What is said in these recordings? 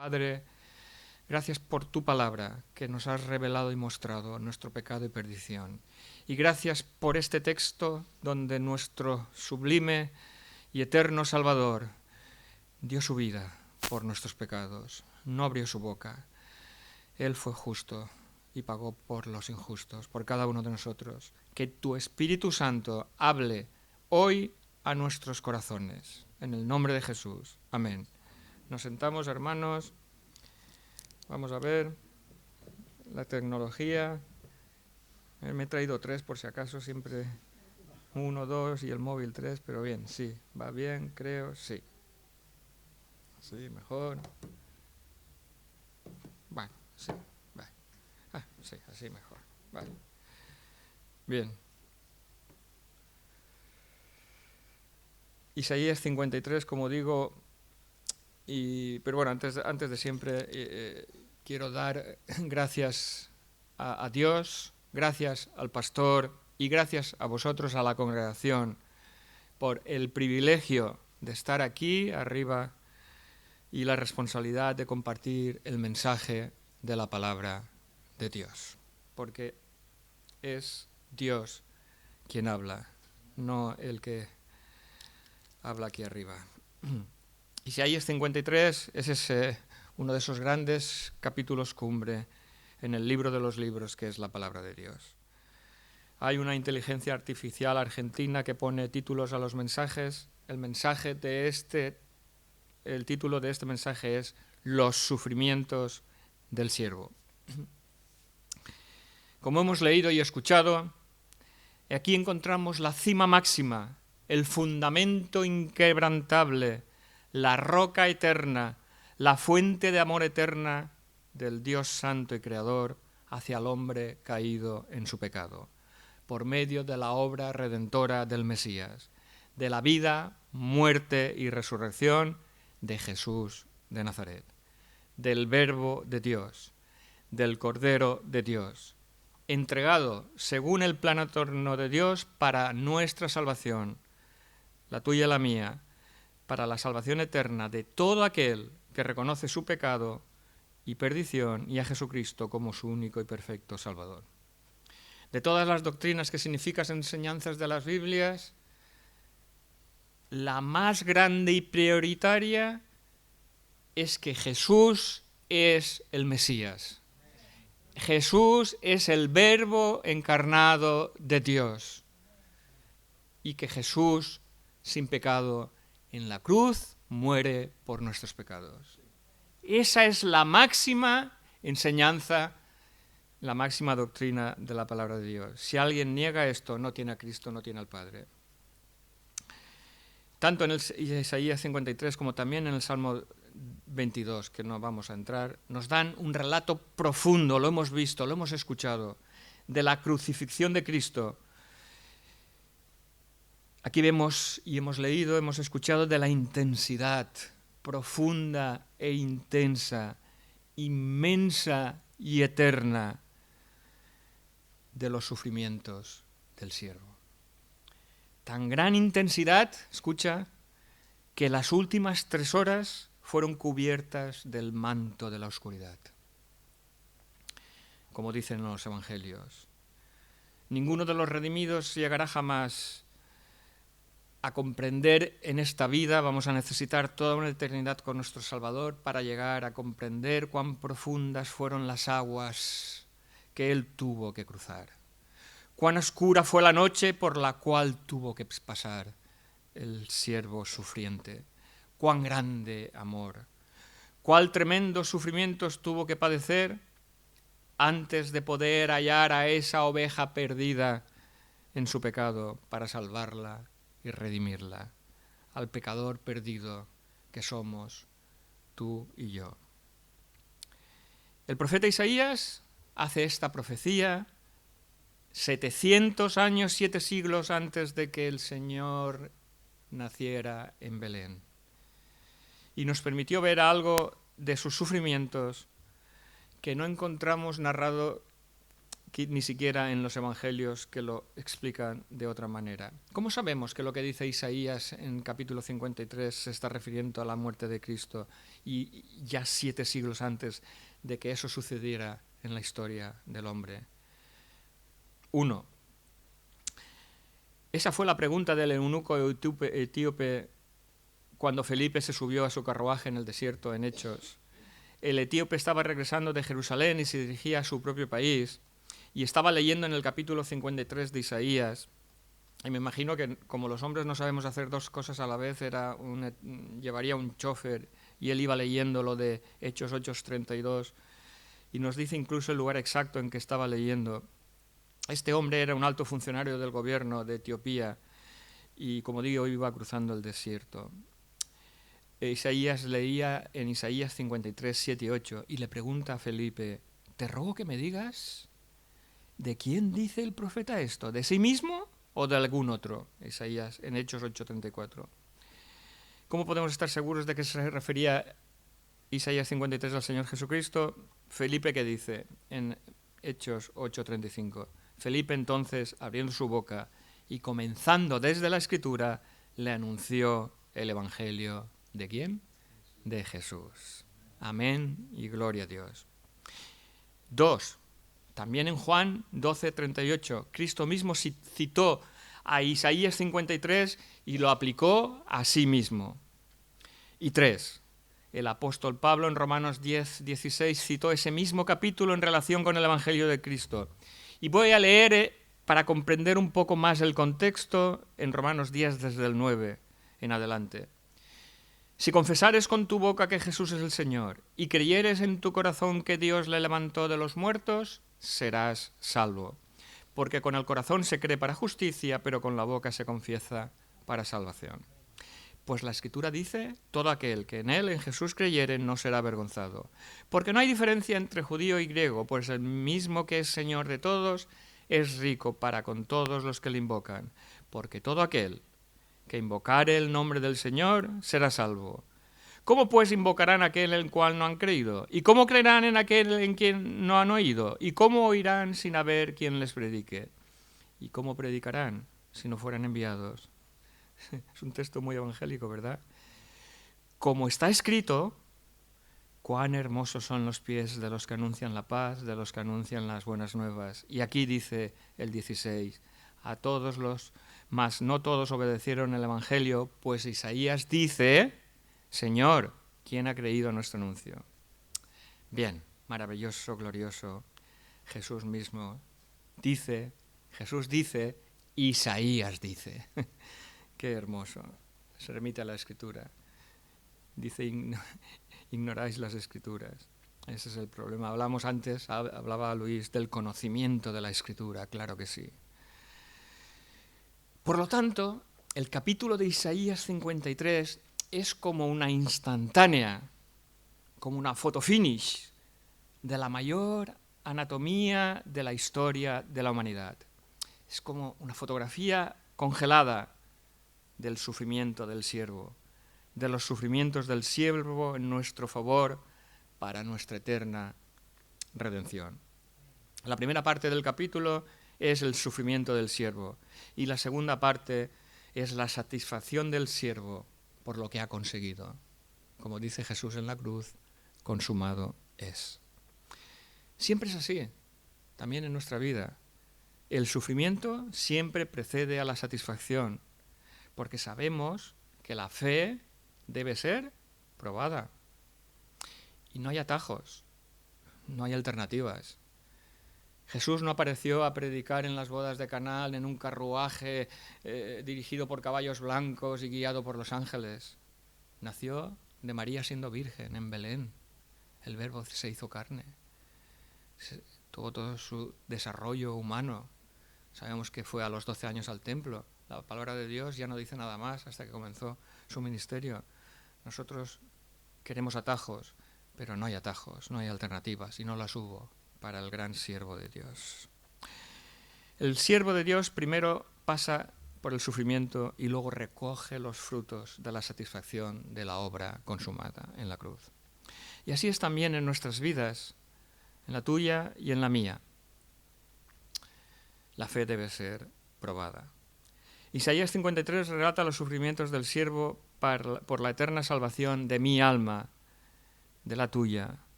Padre, gracias por tu palabra que nos has revelado y mostrado nuestro pecado y perdición. Y gracias por este texto donde nuestro sublime y eterno Salvador dio su vida por nuestros pecados, no abrió su boca. Él fue justo y pagó por los injustos, por cada uno de nosotros. Que tu Espíritu Santo hable hoy a nuestros corazones. En el nombre de Jesús. Amén. Nos sentamos, hermanos. Vamos a ver la tecnología. Me he traído 3 por si acaso, siempre 1, 2 y el móvil 3, pero bien, sí, va bien, creo, sí. Sí, mejor. Bueno, sí, vale. Sí, así mejor. Vale. Bien. Isaías 53, como digo, pero bueno, antes de siempre quiero dar gracias a Dios, gracias al pastor y gracias a vosotros, a la congregación, por el privilegio de estar aquí arriba y la responsabilidad de compartir el mensaje de la palabra de Dios. Porque es Dios quien habla, no el que habla aquí arriba. Isaías 53 es uno de esos grandes capítulos cumbre en el libro de los libros que es la palabra de Dios. Hay una inteligencia artificial argentina que pone títulos a los mensajes. El título de este mensaje es Los sufrimientos del siervo. Como hemos leído y escuchado, aquí encontramos la cima máxima, el fundamento inquebrantable, la roca eterna, la fuente de amor eterna del Dios santo y creador hacia el hombre caído en su pecado, por medio de la obra redentora del Mesías, de la vida, muerte y resurrección de Jesús de Nazaret, del Verbo de Dios, del Cordero de Dios, entregado según el plan eterno de Dios para nuestra salvación, la tuya y la mía, para la salvación eterna de todo aquel que reconoce su pecado y perdición y a Jesucristo como su único y perfecto Salvador. De todas las doctrinas que significan enseñanzas de las Biblias, la más grande y prioritaria es que Jesús es el Mesías. Jesús es el Verbo encarnado de Dios y que Jesús, sin pecado, en la cruz muere por nuestros pecados. Esa es la máxima enseñanza, la máxima doctrina de la palabra de Dios. Si alguien niega esto, no tiene a Cristo, no tiene al Padre. Tanto en el Isaías 53 como también en el Salmo 22, que no vamos a entrar, nos dan un relato profundo, lo hemos visto, lo hemos escuchado, de la crucifixión de Cristo. Aquí vemos y hemos leído, hemos escuchado de la intensidad profunda e intensa, inmensa y eterna de los sufrimientos del siervo. Tan gran intensidad, escucha, que las últimas 3 horas fueron cubiertas del manto de la oscuridad. Como dicen los evangelios, ninguno de los redimidos llegará jamás a comprender en esta vida. Vamos a necesitar toda una eternidad con nuestro Salvador para llegar a comprender cuán profundas fueron las aguas que Él tuvo que cruzar. Cuán oscura fue la noche por la cual tuvo que pasar el siervo sufriente. Cuán grande amor. Cuál tremendos sufrimientos tuvo que padecer antes de poder hallar a esa oveja perdida en su pecado para salvarla y redimirla, al pecador perdido que somos tú y yo. El profeta Isaías hace esta profecía 700 años, 7 siglos antes de que el Señor naciera en Belén. Y nos permitió ver algo de sus sufrimientos que no encontramos narrado ni siquiera en los evangelios que lo explican de otra manera. ¿Cómo sabemos que lo que dice Isaías en capítulo 53 se está refiriendo a la muerte de Cristo y ya 7 siglos antes de que eso sucediera en la historia del hombre? 1. Esa fue la pregunta del eunuco etíope cuando Felipe se subió a su carruaje en el desierto en Hechos. El etíope estaba regresando de Jerusalén y se dirigía a su propio país y estaba leyendo en el capítulo 53 de Isaías. Y me imagino que como los hombres no sabemos hacer 2 cosas a la vez, llevaría un chofer y él iba leyendo lo de Hechos 8:32 y nos dice incluso el lugar exacto en que estaba leyendo. Este hombre era un alto funcionario del gobierno de Etiopía y, como digo, iba cruzando el desierto. Isaías leía en Isaías 53, 7 y 8 y le pregunta a Felipe: te ruego que me digas, ¿de quién dice el profeta esto? ¿De sí mismo o de algún otro? Isaías en Hechos 8:34. ¿Cómo podemos estar seguros de que se refería Isaías 53 al Señor Jesucristo? Felipe, ¿qué dice en Hechos 8:35? Felipe entonces, abriendo su boca y comenzando desde la Escritura, le anunció el Evangelio. ¿De quién? De Jesús. Amén y gloria a Dios. 2. También en Juan 12:38, Cristo mismo citó a Isaías 53 y lo aplicó a sí mismo. Y 3. El apóstol Pablo en Romanos 10:16 citó ese mismo capítulo en relación con el Evangelio de Cristo. Y voy a leer para comprender un poco más el contexto en Romanos 10 desde el 9 en adelante. Si confesares con tu boca que Jesús es el Señor y creyeres en tu corazón que Dios le levantó de los muertos, serás salvo. Porque con el corazón se cree para justicia, pero con la boca se confiesa para salvación. Pues la Escritura dice: todo aquel que en él, en Jesús, creyere, no será avergonzado. Porque no hay diferencia entre judío y griego, pues el mismo que es Señor de todos es rico para con todos los que le invocan. Porque todo aquel que invocare el nombre del Señor será salvo. ¿Cómo pues invocarán a aquel en el cual no han creído? ¿Y cómo creerán en aquel en quien no han oído? ¿Y cómo oirán sin haber quien les predique? ¿Y cómo predicarán si no fueran enviados? Es un texto muy evangélico, ¿verdad? Como está escrito, cuán hermosos son los pies de los que anuncian la paz, de los que anuncian las buenas nuevas. Y aquí dice el 16, a todos mas no todos obedecieron el Evangelio, pues Isaías dice: Señor, ¿quién ha creído a nuestro anuncio? Bien, maravilloso, glorioso. Jesús mismo dice, Jesús dice, Isaías dice. Qué hermoso. Se remite a la Escritura. Dice: ignoráis las Escrituras. Ese es el problema. Hablaba Luis del conocimiento de la Escritura, claro que sí. Por lo tanto, el capítulo de Isaías 53 es como una instantánea, como una photo finish de la mayor anatomía de la historia de la humanidad. Es como una fotografía congelada del sufrimiento del siervo, de los sufrimientos del siervo en nuestro favor para nuestra eterna redención. La primera parte del capítulo es el sufrimiento del siervo y la segunda parte es la satisfacción del siervo por lo que ha conseguido. Como dice Jesús en la cruz, consumado es. Siempre es así, también en nuestra vida. El sufrimiento siempre precede a la satisfacción, porque sabemos que la fe debe ser probada. Y no hay atajos, no hay alternativas. Jesús no apareció a predicar en las bodas de Caná en un carruaje dirigido por caballos blancos y guiado por los ángeles. Nació de María siendo virgen en Belén. El Verbo se hizo carne. Tuvo todo su desarrollo humano. Sabemos que fue a los 12 años al templo. La palabra de Dios ya no dice nada más hasta que comenzó su ministerio. Nosotros queremos atajos, pero no hay atajos, no hay alternativas, y no las hubo para el gran siervo de Dios. El siervo de Dios primero pasa por el sufrimiento y luego recoge los frutos de la satisfacción de la obra consumada en la cruz. Y así es también en nuestras vidas, en la tuya y en la mía. la fe debe ser probada. Isaías 53 relata los sufrimientos del siervo por la eterna salvación de mi alma, de la tuya,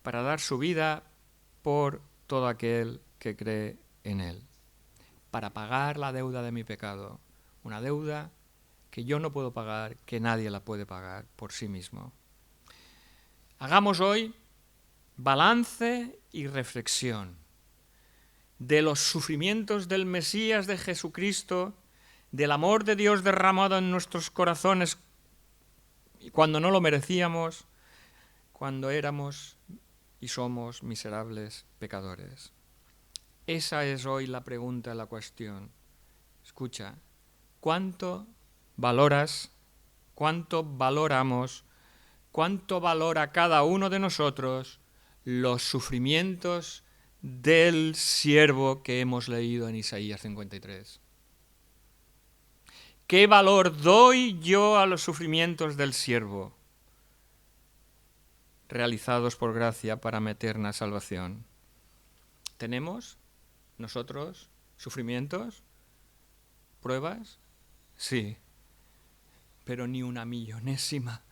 para dar su vida por todo aquel que cree en él, para pagar la deuda de mi pecado, una deuda que yo no puedo pagar, que nadie la puede pagar por sí mismo. Hagamos hoy balance y reflexión de los sufrimientos del Mesías de Jesucristo, del amor de Dios derramado en nuestros corazones cuando no lo merecíamos, cuando éramos y somos miserables pecadores. Esa es hoy la pregunta, la cuestión. Escucha, ¿cuánto valoras, cuánto valoramos, cuánto valora cada uno de nosotros los sufrimientos del siervo que hemos leído en Isaías 53? ¿Qué valor doy yo a los sufrimientos del siervo realizados por gracia para mi eterna salvación? ¿Tenemos nosotros sufrimientos? ¿Pruebas? Sí, pero ni una millonésima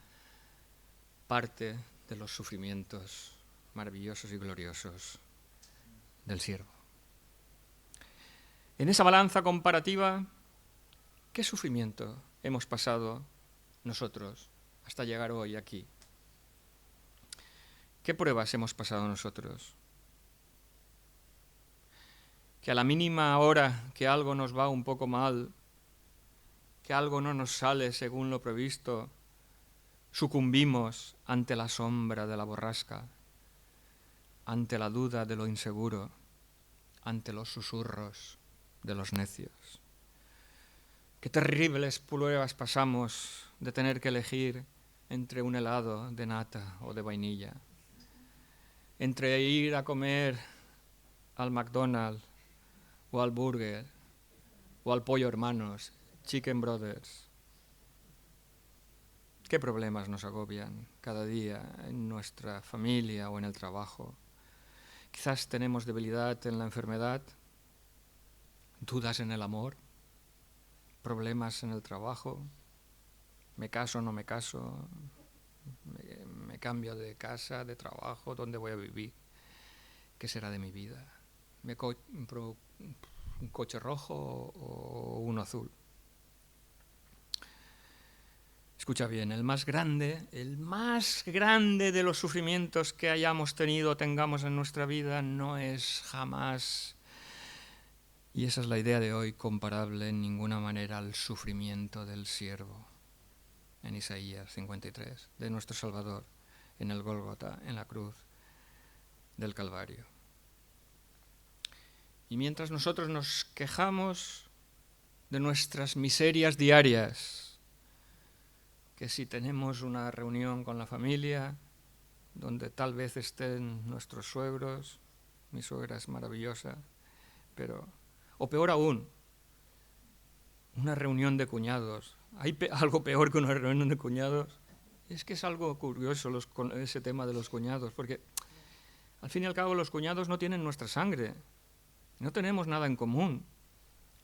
parte de los sufrimientos maravillosos y gloriosos del siervo. En esa balanza comparativa, ¿qué sufrimiento hemos pasado nosotros hasta llegar hoy aquí? ¿Qué pruebas hemos pasado nosotros? Que a la mínima hora que algo nos va un poco mal, que algo no nos sale según lo previsto, sucumbimos ante la sombra de la borrasca, ante la duda de lo inseguro, ante los susurros de los necios. Qué terribles pruebas pasamos de tener que elegir entre un helado de nata o de vainilla, entre ir a comer al McDonald's o al Burger o al Pollo Hermanos, Chicken Brothers. ¿Qué problemas nos agobian cada día en nuestra familia o en el trabajo? Quizás tenemos debilidad en la enfermedad, dudas en el amor, problemas en el trabajo, me caso o no me caso, me cambio de casa, de trabajo, ¿dónde voy a vivir? ¿Qué será de mi vida? ¿Me compro un coche rojo o uno azul? Escucha bien, el más grande de los sufrimientos que hayamos tenido o tengamos en nuestra vida no es jamás, y esa es la idea de hoy, comparable en ninguna manera al sufrimiento del siervo en Isaías 53, de nuestro Salvador en el Gólgota, en la cruz del Calvario. Y mientras nosotros nos quejamos de nuestras miserias diarias, que si tenemos una reunión con la familia, donde tal vez estén nuestros suegros, mi suegra es maravillosa, pero, o peor aún, una reunión de cuñados. ¿Hay algo peor que una reunión de cuñados? Es que es algo curioso ese tema de los cuñados, porque al fin y al cabo los cuñados no tienen nuestra sangre, no tenemos nada en común,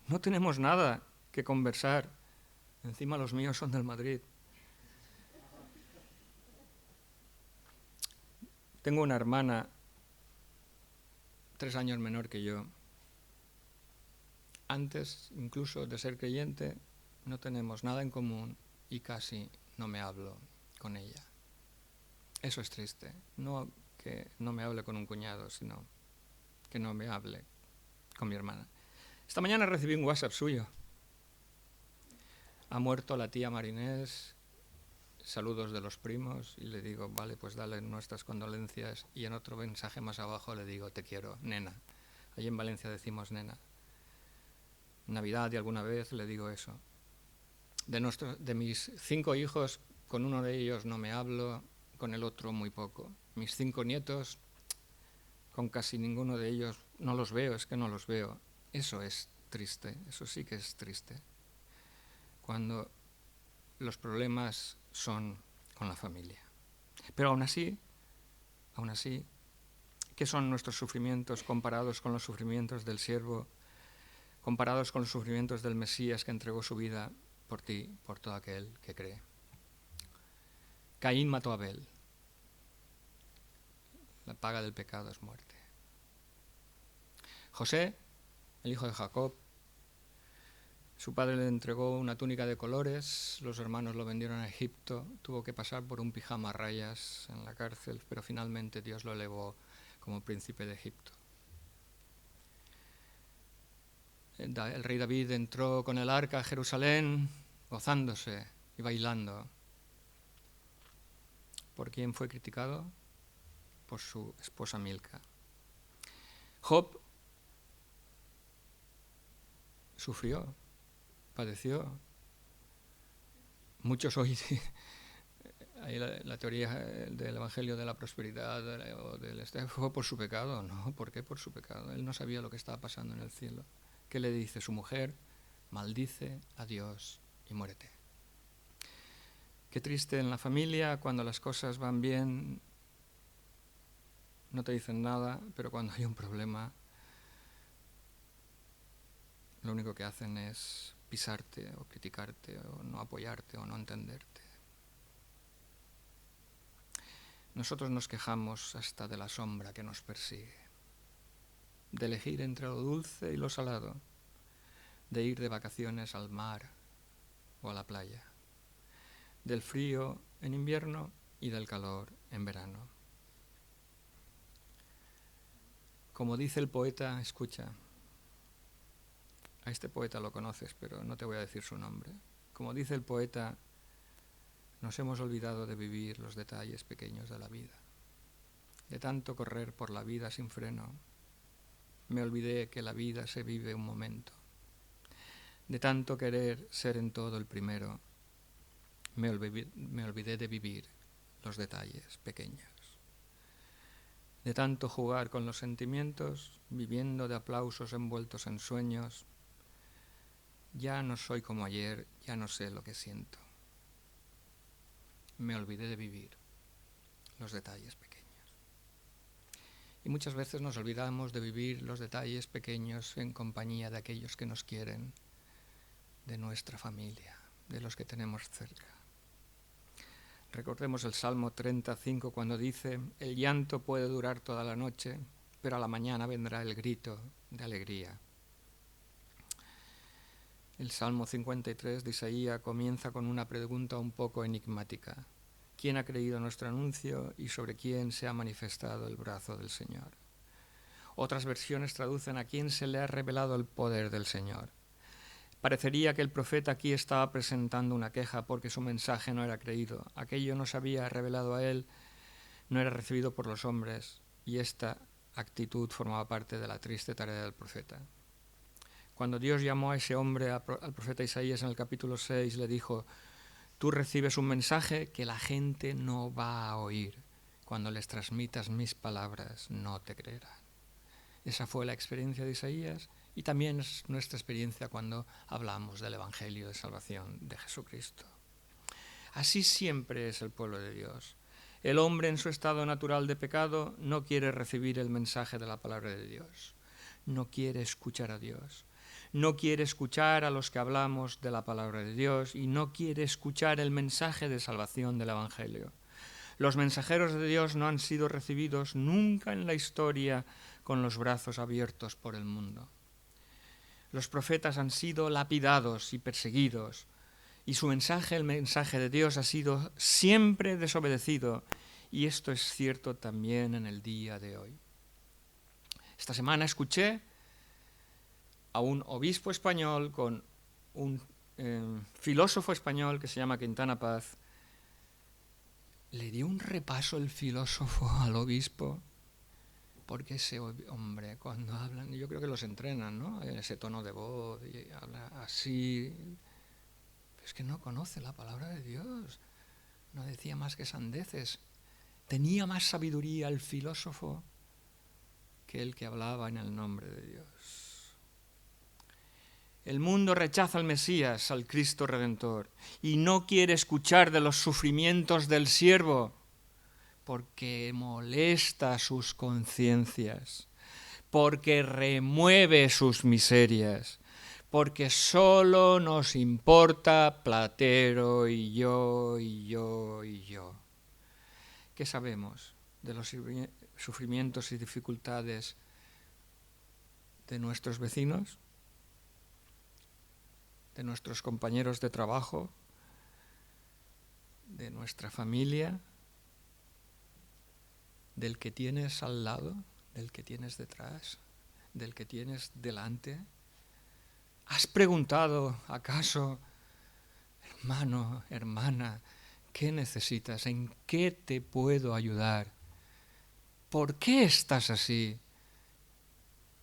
no tenemos nada que conversar. Encima los míos son del Madrid. Tengo una hermana 3 años menor que yo. Antes, incluso de ser creyente, no tenemos nada en común y casi no me hablo con ella. Eso es triste. No que no me hable con un cuñado, sino que no me hable con mi hermana. Esta mañana recibí un WhatsApp suyo. Ha muerto la tía Marinés, saludos de los primos, y le digo, vale, pues dale nuestras condolencias, y en otro mensaje más abajo le digo, te quiero, nena. Allí en Valencia decimos nena. Navidad y alguna vez le digo eso. De mis 5 hijos, con uno de ellos no me hablo, con el otro muy poco. Mis 5 nietos, con casi ninguno de ellos no los veo, es que no los veo. Eso es triste, eso sí que es triste. Cuando los problemas son con la familia. Pero aún así, ¿qué son nuestros sufrimientos comparados con los sufrimientos del siervo comparados con los sufrimientos del Mesías que entregó su vida por ti, por todo aquel que cree. Caín mató a Abel. La paga del pecado es muerte. José, el hijo de Jacob, su padre le entregó una túnica de colores, los hermanos lo vendieron a Egipto, tuvo que pasar por un pijama a rayas en la cárcel, pero finalmente Dios lo elevó como príncipe de Egipto. El rey David entró con el arca a Jerusalén, gozándose y bailando. ¿Por quién fue criticado? Por su esposa Milca. Job sufrió, padeció. Muchos hoy, hay la teoría del Evangelio de la prosperidad o fue por su pecado. No, ¿por qué por su pecado? Él no sabía lo que estaba pasando en el cielo. ¿Qué le dice su mujer? Maldice a Dios y muérete. Qué triste en la familia, cuando las cosas van bien, no te dicen nada, pero cuando hay un problema, lo único que hacen es pisarte o criticarte o no apoyarte o no entenderte. Nosotros nos quejamos hasta de la sombra que nos persigue, de elegir entre lo dulce y lo salado, de ir de vacaciones al mar o a la playa, del frío en invierno y del calor en verano. Como dice el poeta, escucha, a este poeta lo conoces, pero no te voy a decir su nombre. Como dice el poeta, nos hemos olvidado de vivir los detalles pequeños de la vida. De tanto correr por la vida sin freno, me olvidé que la vida se vive un momento. De tanto querer ser en todo el primero, me olvidé de vivir los detalles pequeños. De tanto jugar con los sentimientos, viviendo de aplausos envueltos en sueños, ya no soy como ayer, ya no sé lo que siento. Me olvidé de vivir los detalles pequeños. Y muchas veces nos olvidamos de vivir los detalles pequeños en compañía de aquellos que nos quieren, de nuestra familia, de los que tenemos cerca. Recordemos el Salmo 35 cuando dice: el llanto puede durar toda la noche, pero a la mañana vendrá el grito de alegría. El Salmo 53 de Isaías comienza con una pregunta un poco enigmática. ¿Quién ha creído nuestro anuncio y sobre quién se ha manifestado el brazo del Señor? Otras versiones traducen: ¿a quién se le ha revelado el poder del Señor? Parecería que el profeta aquí estaba presentando una queja porque su mensaje no era creído. Aquello no se había revelado a él, no era recibido por los hombres, y esta actitud formaba parte de la triste tarea del profeta. Cuando Dios llamó a ese hombre, al profeta Isaías, en el capítulo 6, le dijo: tú recibes un mensaje que la gente no va a oír. Cuando les transmitas mis palabras, no te creerán. Esa fue la experiencia de Isaías y también es nuestra experiencia cuando hablamos del Evangelio de salvación de Jesucristo. Así siempre es el pueblo de Dios. El hombre en su estado natural de pecado no quiere recibir el mensaje de la palabra de Dios. No quiere escuchar a Dios. No quiere escuchar a los que hablamos de la palabra de Dios y no quiere escuchar el mensaje de salvación del Evangelio. Los mensajeros de Dios no han sido recibidos nunca en la historia con los brazos abiertos por el mundo. Los profetas han sido lapidados y perseguidos, y su mensaje, el mensaje de Dios, ha sido siempre desobedecido, y esto es cierto también en el día de hoy. Esta semana escuché a un obispo español con un filósofo español que se llama Quintana Paz. Le dio un repaso el filósofo al obispo, porque ese hombre, cuando hablan, yo creo que los entrenan, ¿no? En ese tono de voz, y habla así. Pero es que no conoce la palabra de Dios. No decía más que sandeces. Tenía más sabiduría el filósofo que el que hablaba en el nombre de Dios. El mundo rechaza al Mesías, al Cristo Redentor, y no quiere escuchar de los sufrimientos del siervo, porque molesta sus conciencias, porque remueve sus miserias, porque solo nos importa Platero y yo, y yo, y yo. ¿Qué sabemos de los sufrimientos y dificultades de nuestros vecinos, de nuestros compañeros de trabajo, de nuestra familia, del que tienes al lado, del que tienes detrás, del que tienes delante? ¿Has preguntado acaso, hermano, hermana, qué necesitas? ¿En qué te puedo ayudar? ¿Por qué estás así?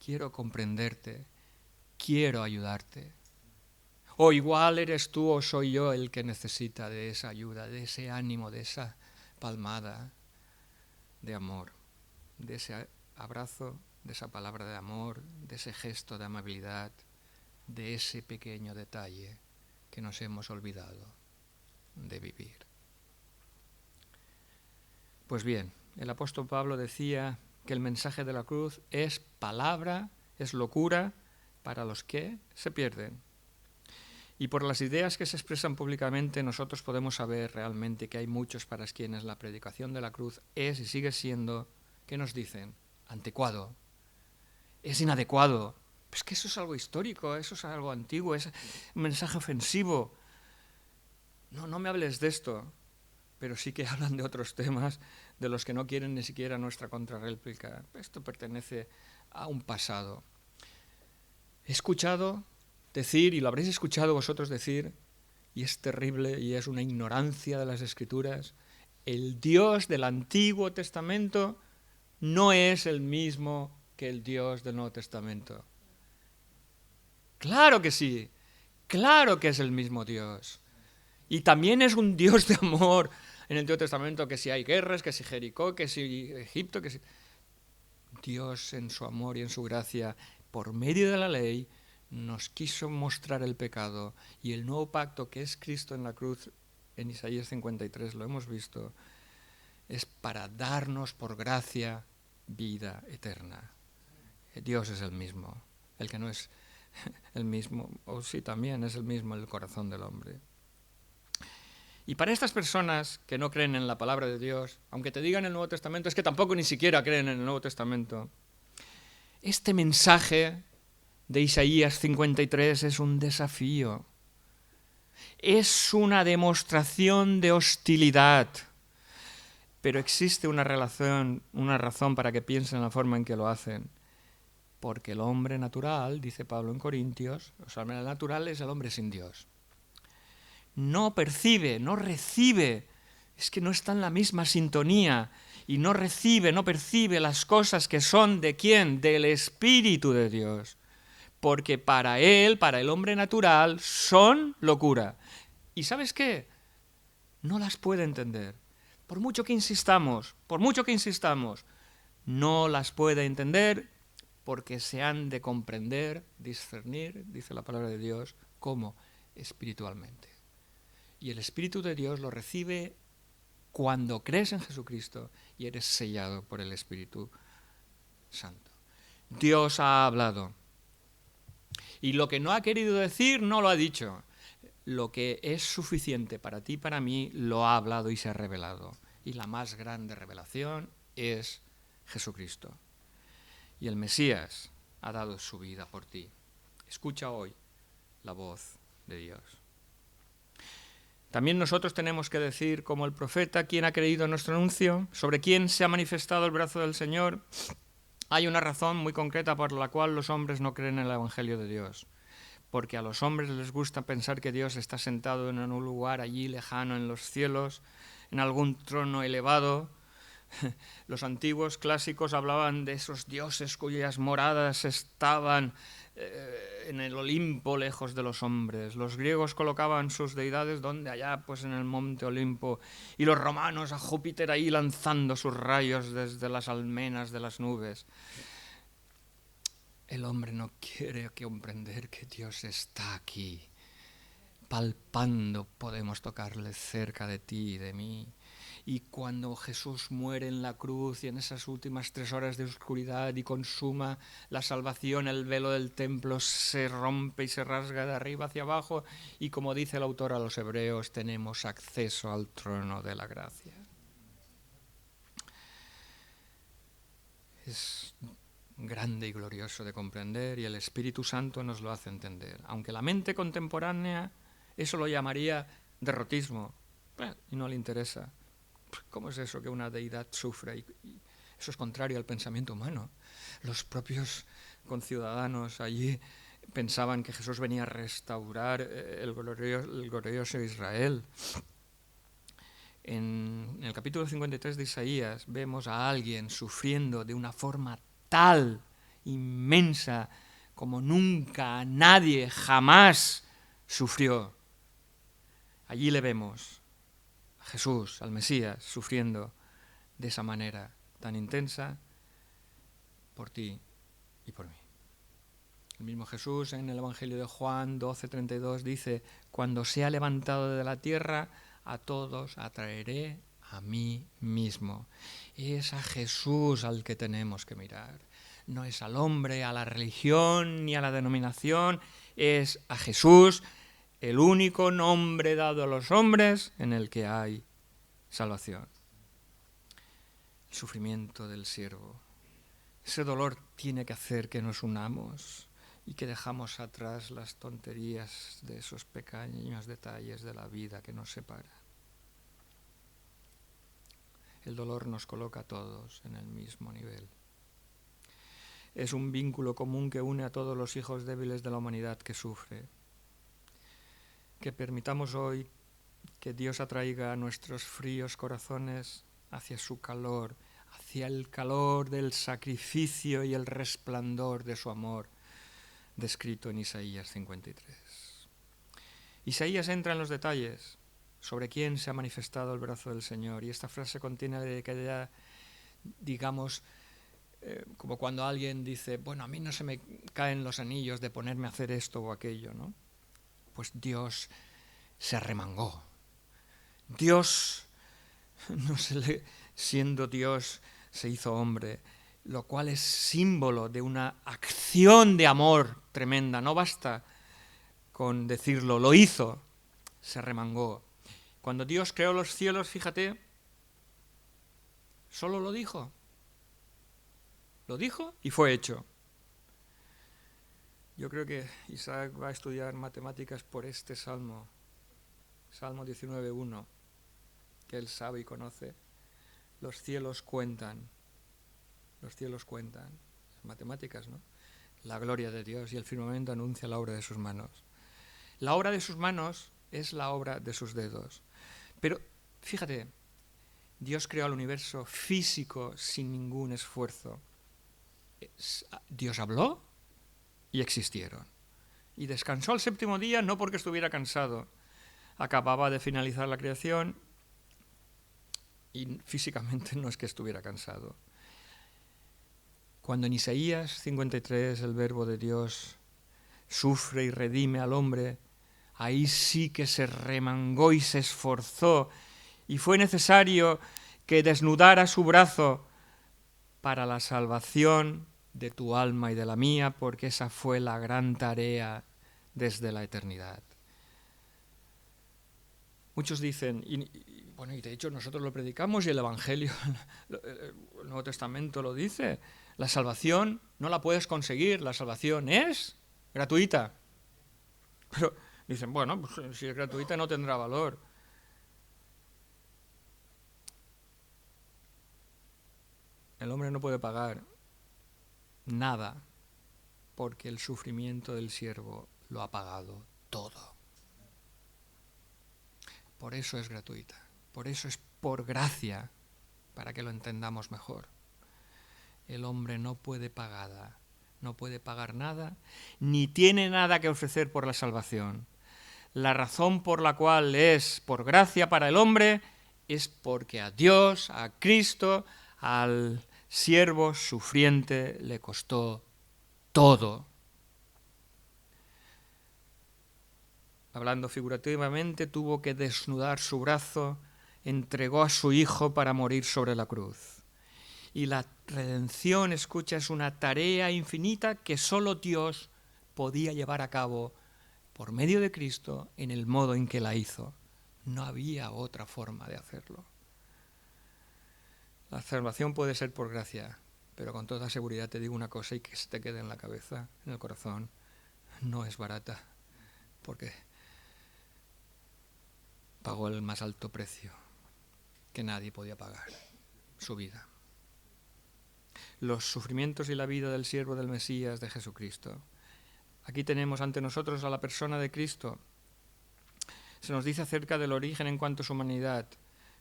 Quiero comprenderte, quiero ayudarte. O igual eres tú o soy yo el que necesita de esa ayuda, de ese ánimo, de esa palmada de amor, de ese abrazo, de esa palabra de amor, de ese gesto de amabilidad, de ese pequeño detalle que nos hemos olvidado de vivir. Pues bien, el apóstol Pablo decía que el mensaje de la cruz es palabra, es locura para los que se pierden. Y por las ideas que se expresan públicamente nosotros podemos saber realmente que hay muchos para quienes la predicación de la cruz es y sigue siendo, ¿qué nos dicen? Anticuado, es inadecuado. Pues que eso es algo histórico, eso es algo antiguo, es un mensaje ofensivo. No me hables de esto, pero sí que hablan de otros temas de los que no quieren ni siquiera nuestra contrarréplica. Esto pertenece a un pasado. He escuchado decir, y lo habréis escuchado vosotros decir, y es terrible y es una ignorancia de las Escrituras, el Dios del Antiguo Testamento no es el mismo que el Dios del Nuevo Testamento. Claro que sí, claro que es el mismo Dios. Y también es un Dios de amor en el Antiguo Testamento, que si hay guerras, que si Jericó, que si Egipto, que si... Dios en su amor y en su gracia, por medio de la ley, nos quiso mostrar el pecado, y el nuevo pacto que es Cristo en la cruz, en Isaías 53 lo hemos visto, es para darnos por gracia vida eterna. Dios es el mismo, el que no es el mismo, o sí también es el mismo el corazón del hombre. Y para estas personas que no creen en la palabra de Dios, aunque te digan el Nuevo Testamento, es que tampoco ni siquiera creen en el Nuevo Testamento, este mensaje de Isaías 53 es un desafío. Es una demostración de hostilidad. Pero existe una razón para que piensen la forma en que lo hacen. Porque el hombre natural, dice Pablo en Corintios, o sea, el natural es el hombre sin Dios. No percibe, no recibe, es que no está en la misma sintonía y no recibe, no percibe las cosas que son ¿de quién? Del Espíritu de Dios. Porque para él, para el hombre natural, son locura. ¿Y sabes qué? No las puede entender. Por mucho que insistamos, no las puede entender porque se han de comprender, discernir, dice la palabra de Dios, como espiritualmente. Y el Espíritu de Dios lo recibe cuando crees en Jesucristo y eres sellado por el Espíritu Santo. Dios ha hablado. Y lo que no ha querido decir, no lo ha dicho. Lo que es suficiente para ti y para mí, lo ha hablado y se ha revelado. Y la más grande revelación es Jesucristo. Y el Mesías ha dado su vida por ti. Escucha hoy la voz de Dios. También nosotros tenemos que decir, como el profeta, ¿quién ha creído en nuestro anuncio? ¿Sobre quién se ha manifestado el brazo del Señor? Hay una razón muy concreta por la cual los hombres no creen en el Evangelio de Dios. Porque a los hombres les gusta pensar que Dios está sentado en un lugar allí lejano en los cielos, en algún trono elevado. Los antiguos clásicos hablaban de esos dioses cuyas moradas estaban en el Olimpo, lejos de los hombres. Los griegos colocaban sus deidades donde allá, pues en el monte Olimpo, y los romanos a Júpiter ahí lanzando sus rayos desde las almenas de las nubes. El hombre no quiere comprender que Dios está aquí, palpando, podemos tocarle cerca de ti y de mí. Y cuando Jesús muere en la cruz y en esas últimas 3 horas de oscuridad y consuma la salvación, el velo del templo se rompe y se rasga de arriba hacia abajo y, como dice el autor a los Hebreos, tenemos acceso al trono de la gracia. Es grande y glorioso de comprender y el Espíritu Santo nos lo hace entender. Aunque la mente contemporánea eso lo llamaría derrotismo, y no le interesa. ¿Cómo es eso que una deidad sufre? Y eso es contrario al pensamiento humano. Los propios conciudadanos allí pensaban que Jesús venía a restaurar el glorioso Israel. En el capítulo 53 de Isaías vemos a alguien sufriendo de una forma tal, inmensa, como nunca nadie jamás sufrió. Allí le vemos a Jesús, al Mesías, sufriendo de esa manera tan intensa por ti y por mí. El mismo Jesús en el Evangelio de Juan 12:32 dice: cuando sea levantado de la tierra, a todos atraeré a mí mismo. Es a Jesús al que tenemos que mirar. No es al hombre, a la religión, ni a la denominación. Es a Jesús, el único nombre dado a los hombres en el que hay salvación. El sufrimiento del siervo. Ese dolor tiene que hacer que nos unamos y que dejamos atrás las tonterías de esos pequeños detalles de la vida que nos separan. El dolor nos coloca a todos en el mismo nivel. Es un vínculo común que une a todos los hijos débiles de la humanidad que sufre. Que permitamos hoy que Dios atraiga a nuestros fríos corazones hacia su calor, hacia el calor del sacrificio y el resplandor de su amor, descrito en Isaías 53. Isaías entra en los detalles sobre quién se ha manifestado el brazo del Señor, y esta frase contiene de que ya, digamos, como cuando alguien dice, bueno, a mí no se me caen los anillos de ponerme a hacer esto o aquello, ¿no? Pues Dios se arremangó. Dios, siendo Dios, se hizo hombre, lo cual es símbolo de una acción de amor tremenda. No basta con decirlo, lo hizo, se arremangó. Cuando Dios creó los cielos, fíjate, solo lo dijo. Lo dijo y fue hecho. Yo creo que Isaac va a estudiar matemáticas por este salmo, Salmo 19:1, que él sabe y conoce. Los cielos cuentan, matemáticas, ¿no? La gloria de Dios, y el firmamento anuncia la obra de sus manos. La obra de sus manos es la obra de sus dedos. Pero fíjate, Dios creó el universo físico sin ningún esfuerzo. Dios habló y existieron. Y descansó al 7º día, no porque estuviera cansado. Acababa de finalizar la creación y físicamente no es que estuviera cansado. Cuando en Isaías 53 el verbo de Dios sufre y redime al hombre, ahí sí que se remangó y se esforzó, y fue necesario que desnudara su brazo para la salvación de tu alma y de la mía, porque esa fue la gran tarea desde la eternidad. Muchos dicen, y de hecho nosotros lo predicamos y el Evangelio, el Nuevo Testamento lo dice, la salvación no la puedes conseguir, la salvación es gratuita. Pero dicen, bueno, pues si es gratuita no tendrá valor. El hombre no puede pagar nada porque el sufrimiento del siervo lo ha pagado todo. Por eso es gratuita, por eso es por gracia, para que lo entendamos mejor. El hombre no puede pagar nada, ni tiene nada que ofrecer por la salvación. La razón por la cual es por gracia para el hombre es porque a Dios, a Cristo, al siervo sufriente le costó todo. Hablando figurativamente, tuvo que desnudar su brazo entregó a su Hijo para morir sobre la cruz. Y la redención, escucha, es una tarea infinita que solo Dios podía llevar a cabo por medio de Cristo en el modo en que la hizo. No había otra forma de hacerlo. La salvación puede ser por gracia, pero con toda seguridad te digo una cosa y que se te quede en la cabeza, en el corazón, no es barata, porque pagó el más alto precio que nadie podía pagar, su vida. Los sufrimientos y la vida del siervo del Mesías de Jesucristo. Aquí tenemos ante nosotros a la persona de Cristo. Se nos dice acerca del origen en cuanto a su humanidad.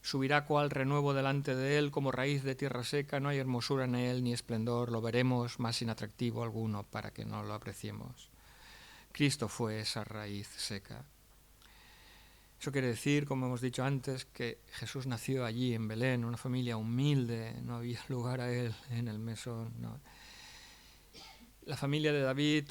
Subirá cual renuevo delante de él, como raíz de tierra seca, no hay hermosura en él ni esplendor, lo veremos más sin atractivo alguno para que no lo apreciemos. Cristo fue esa raíz seca. Eso quiere decir, como hemos dicho antes, que Jesús nació allí en Belén, una familia humilde, no había lugar a él en el mesón. No. La familia de David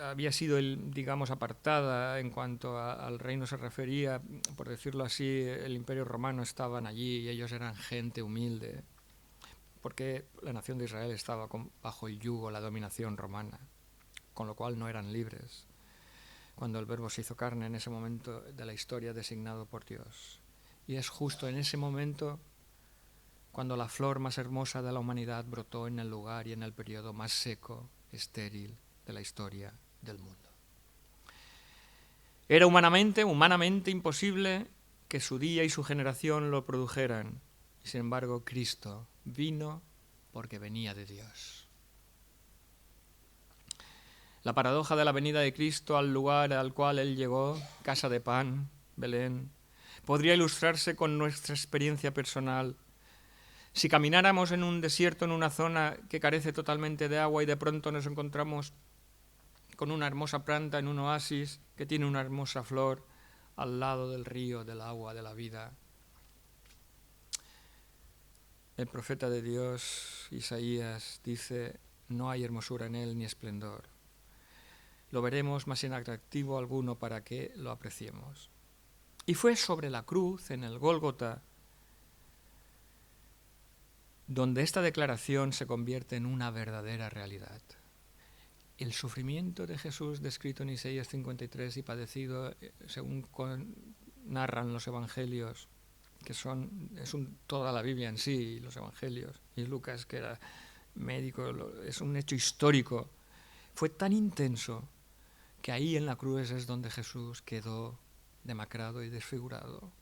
había sido, digamos, apartada en cuanto al reino se refería, por decirlo así, el Imperio Romano estaban allí y ellos eran gente humilde, porque la nación de Israel estaba bajo el yugo, la dominación romana, con lo cual no eran libres. Cuando el Verbo se hizo carne en ese momento de la historia designado por Dios. Y es justo en ese momento cuando la flor más hermosa de la humanidad brotó en el lugar y en el periodo más seco, estéril de la historia del mundo. Era humanamente imposible que su día y su generación lo produjeran. Y sin embargo, Cristo vino porque venía de Dios. La paradoja de la venida de Cristo al lugar al cual Él llegó, casa de pan, Belén, podría ilustrarse con nuestra experiencia personal. Si camináramos en un desierto, en una zona que carece totalmente de agua y de pronto nos encontramos con una hermosa planta en un oasis que tiene una hermosa flor al lado del río, del agua, de la vida. El profeta de Dios, Isaías, dice, no hay hermosura en él ni esplendor. Lo veremos más sin atractivo alguno para que lo apreciemos. Y fue sobre la cruz, en el Gólgota, donde esta declaración se convierte en una verdadera realidad. El sufrimiento de Jesús descrito en Isaías 53 y padecido, según narran los evangelios, que toda la Biblia en sí, los evangelios, y Lucas, que era médico, es un hecho histórico, fue tan intenso que ahí en la cruz es donde Jesús quedó demacrado y desfigurado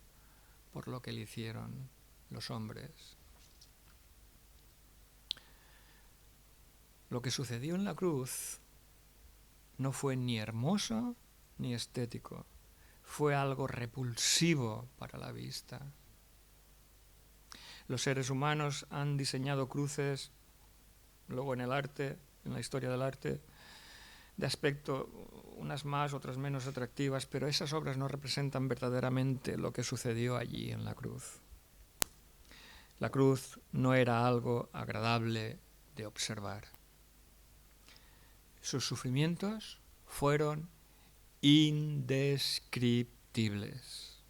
por lo que le hicieron los hombres. Lo que sucedió en la cruz no fue ni hermoso ni estético, fue algo repulsivo para la vista. Los seres humanos han diseñado cruces, luego en el arte, en la historia del arte, de aspecto, unas más, otras menos atractivas, pero esas obras no representan verdaderamente lo que sucedió allí en la cruz. La cruz no era algo agradable de observar. Sus sufrimientos fueron indescriptibles.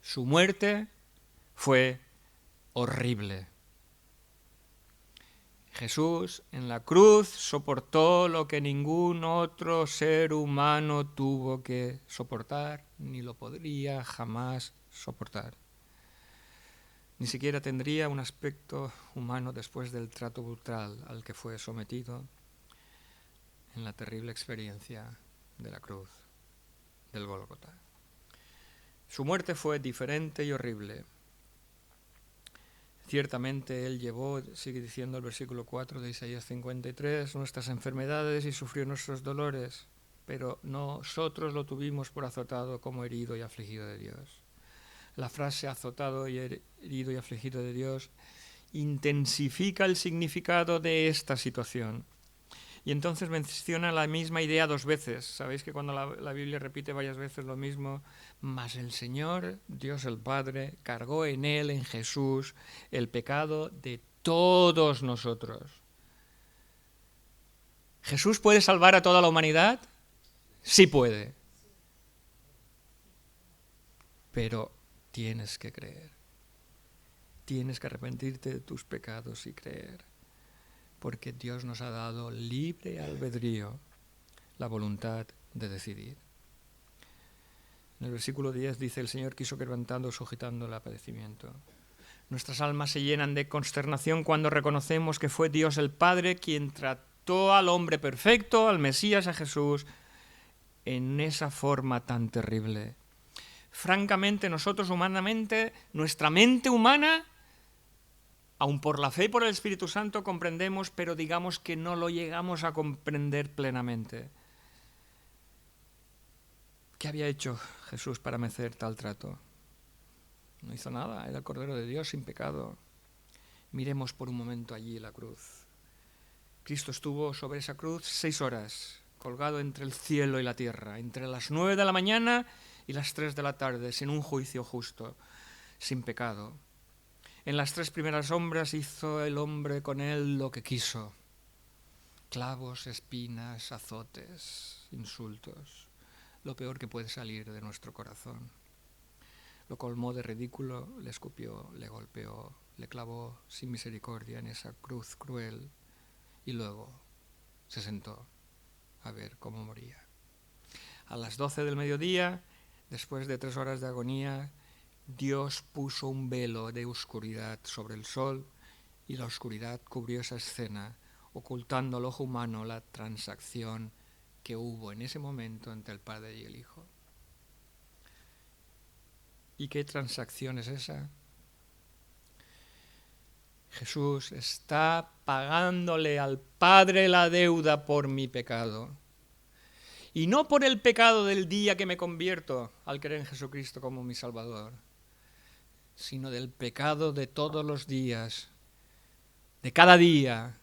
Su muerte fue horrible. Jesús en la cruz soportó lo que ningún otro ser humano tuvo que soportar, ni lo podría jamás soportar. Ni siquiera tendría un aspecto humano después del trato brutal al que fue sometido en la terrible experiencia de la cruz, del Gólgota. Su muerte fue diferente y horrible. Ciertamente Él llevó, sigue diciendo el versículo 4 de Isaías 53, nuestras enfermedades y sufrió nuestros dolores, pero nosotros lo tuvimos por azotado como herido y afligido de Dios. La frase azotado y herido y afligido de Dios intensifica el significado de esta situación. Y entonces menciona la misma idea dos veces. Sabéis que cuando la Biblia repite varias veces lo mismo, mas el Señor, Dios el Padre, cargó en Él, en Jesús, el pecado de todos nosotros. ¿Jesús puede salvar a toda la humanidad? Sí puede. Pero tienes que creer. Tienes que arrepentirte de tus pecados y creer, porque Dios nos ha dado libre albedrío, la voluntad de decidir. En el versículo 10 dice: el Señor quiso quebrantando, sujetando el padecimiento. Nuestras almas se llenan de consternación cuando reconocemos que fue Dios el Padre quien trató al hombre perfecto, al Mesías, a Jesús, en esa forma tan terrible. Francamente, nosotros humanamente, nuestra mente humana, aun por la fe y por el Espíritu Santo comprendemos, pero digamos que no lo llegamos a comprender plenamente. ¿Qué había hecho Jesús para merecer tal trato? No hizo nada, era el Cordero de Dios sin pecado. Miremos por un momento allí la cruz. Cristo estuvo sobre esa cruz 6 horas, colgado entre el cielo y la tierra, entre las 9 de la mañana y las 3 de la tarde, sin un juicio justo, sin pecado. En las 3 primeras sombras hizo el hombre con él lo que quiso. Clavos, espinas, azotes, insultos. Lo peor que puede salir de nuestro corazón. Lo colmó de ridículo, le escupió, le golpeó, le clavó sin misericordia en esa cruz cruel y luego se sentó a ver cómo moría. A las 12 del mediodía, después de 3 horas de agonía, Dios puso un velo de oscuridad sobre el sol y la oscuridad cubrió esa escena, ocultando al ojo humano la transacción que hubo en ese momento entre el Padre y el Hijo. ¿Y qué transacción es esa? Jesús está pagándole al Padre la deuda por mi pecado. Y no por el pecado del día que me convierto al creer en Jesucristo como mi Salvador, sino del pecado de todos los días, de cada día,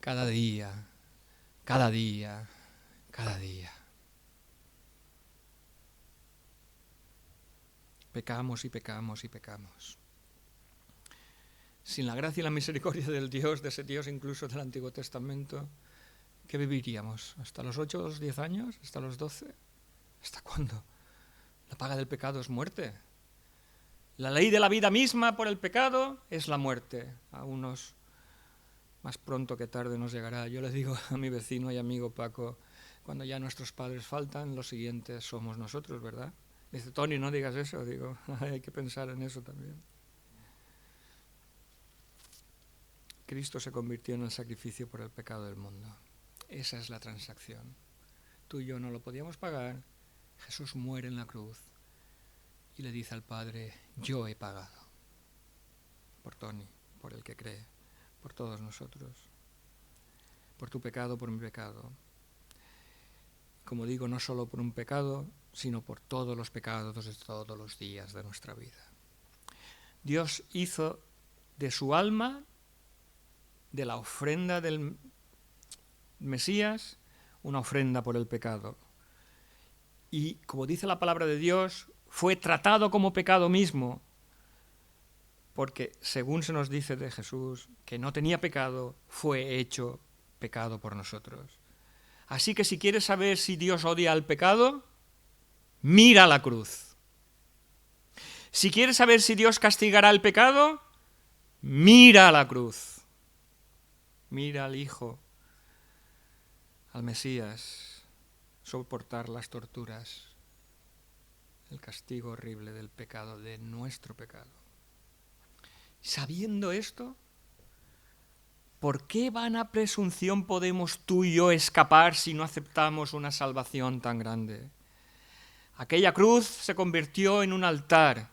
cada día, cada día, cada día. Pecamos y pecamos y pecamos. Sin la gracia y la misericordia del Dios, de ese Dios incluso del Antiguo Testamento, ¿qué viviríamos? ¿Hasta los 8 o los 10 años? ¿Hasta los 12? ¿Hasta cuándo? La paga del pecado es muerte. La ley de la vida misma por el pecado es la muerte. A unos más pronto que tarde nos llegará. Yo le digo a mi vecino y amigo Paco, cuando ya nuestros padres faltan, los siguientes somos nosotros, ¿verdad? Dice: Tony, no digas eso. Digo, hay que pensar en eso también. Cristo se convirtió en el sacrificio por el pecado del mundo. Esa es la transacción. Tú y yo no lo podíamos pagar. Jesús muere en la cruz y le dice al Padre: yo he pagado. Por Tony, por el que cree, por todos nosotros. Por tu pecado, por mi pecado. Como digo, no solo por un pecado, sino por todos los pecados de todos los días de nuestra vida. Dios hizo de su alma, de la ofrenda del Mesías, una ofrenda por el pecado. Y como dice la palabra de Dios, fue tratado como pecado mismo, porque según se nos dice de Jesús, que no tenía pecado, fue hecho pecado por nosotros. Así que si quieres saber si Dios odia al pecado, mira la cruz. Si quieres saber si Dios castigará el pecado, mira la cruz. Mira al Hijo, al Mesías, soportar las torturas, el castigo horrible del pecado, de nuestro pecado. Sabiendo esto, ¿por qué vana presunción podemos tú y yo escapar si no aceptamos una salvación tan grande? Aquella cruz se convirtió en un altar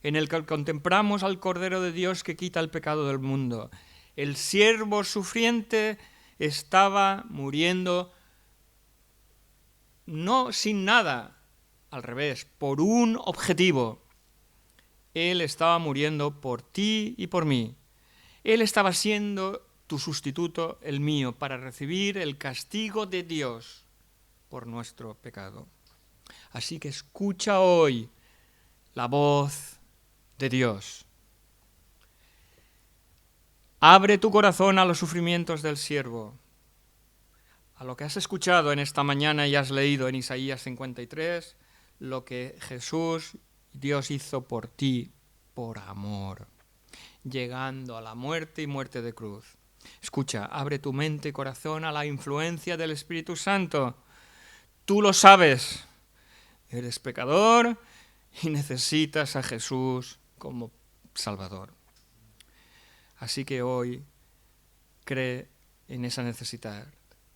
en el que contemplamos al Cordero de Dios que quita el pecado del mundo. El siervo sufriente estaba muriendo no sin nada, al revés, por un objetivo. Él estaba muriendo por ti y por mí. Él estaba siendo tu sustituto, el mío, para recibir el castigo de Dios por nuestro pecado. Así que escucha hoy la voz de Dios. Abre tu corazón a los sufrimientos del siervo, a lo que has escuchado en esta mañana y has leído en Isaías 53, lo que Jesús Dios hizo por ti por amor, llegando a la muerte y muerte de cruz. Escucha, abre tu mente y corazón a la influencia del Espíritu Santo. Tú lo sabes, eres pecador y necesitas a Jesús como Salvador. Así que hoy cree en esa necesidad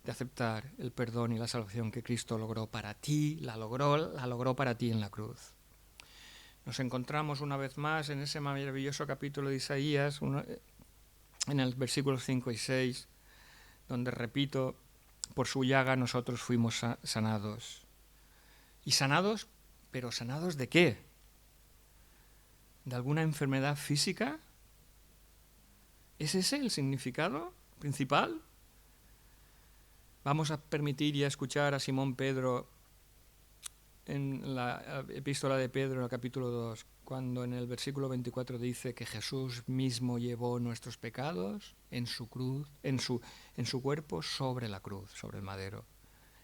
de aceptar el perdón y la salvación que Cristo logró para ti, la logró para ti en la cruz. Nos encontramos una vez más en ese maravilloso capítulo de Isaías, en el versículos 5 y 6, donde repito, por su llaga nosotros fuimos sanados. ¿Y sanados? ¿Pero sanados de qué? ¿De alguna enfermedad física? ¿Es ese el significado principal? Vamos a permitir y a escuchar a Simón Pedro en la epístola de Pedro, en el capítulo 2, cuando en el versículo 24 dice que Jesús mismo llevó nuestros pecados en su cruz, en su cuerpo sobre la cruz, sobre el madero.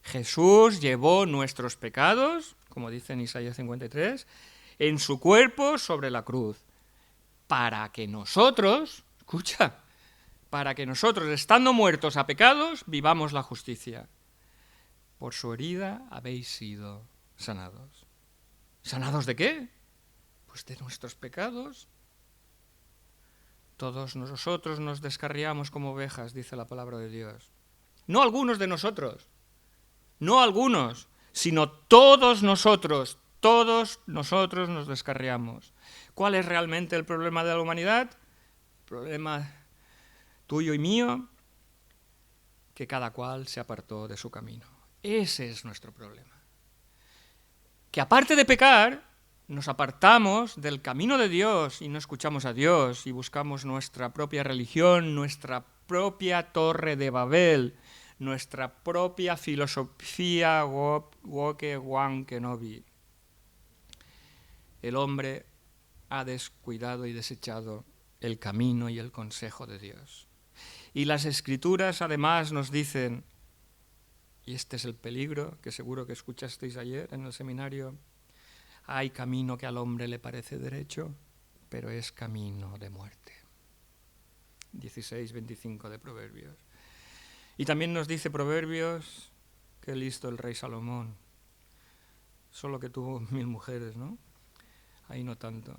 Jesús llevó nuestros pecados, como dice en Isaías 53, en su cuerpo sobre la cruz, para que nosotros, escucha, para que nosotros, estando muertos a pecados, vivamos la justicia. Por su herida habéis sido sanados. ¿Sanados de qué? Pues de nuestros pecados. Todos nosotros nos descarriamos como ovejas, dice la palabra de Dios. No algunos de nosotros, no algunos, sino todos nosotros nos descarriamos. ¿Cuál es realmente el problema de la humanidad? El problema tuyo y mío, que cada cual se apartó de su camino. Ese es nuestro problema. Que aparte de pecar, nos apartamos del camino de Dios y no escuchamos a Dios y buscamos nuestra propia religión, nuestra propia torre de Babel, nuestra propia filosofía woke wan kenobi. El hombre ha descuidado y desechado el camino y el consejo de Dios. Y las Escrituras además nos dicen, y este es el peligro que seguro que escuchasteis ayer en el seminario, hay camino que al hombre le parece derecho, pero es camino de muerte. 16:25 de Proverbios. Y también nos dice Proverbios, qué listo el rey Salomón, solo que tuvo 1000 mujeres, ¿no? Ahí no tanto.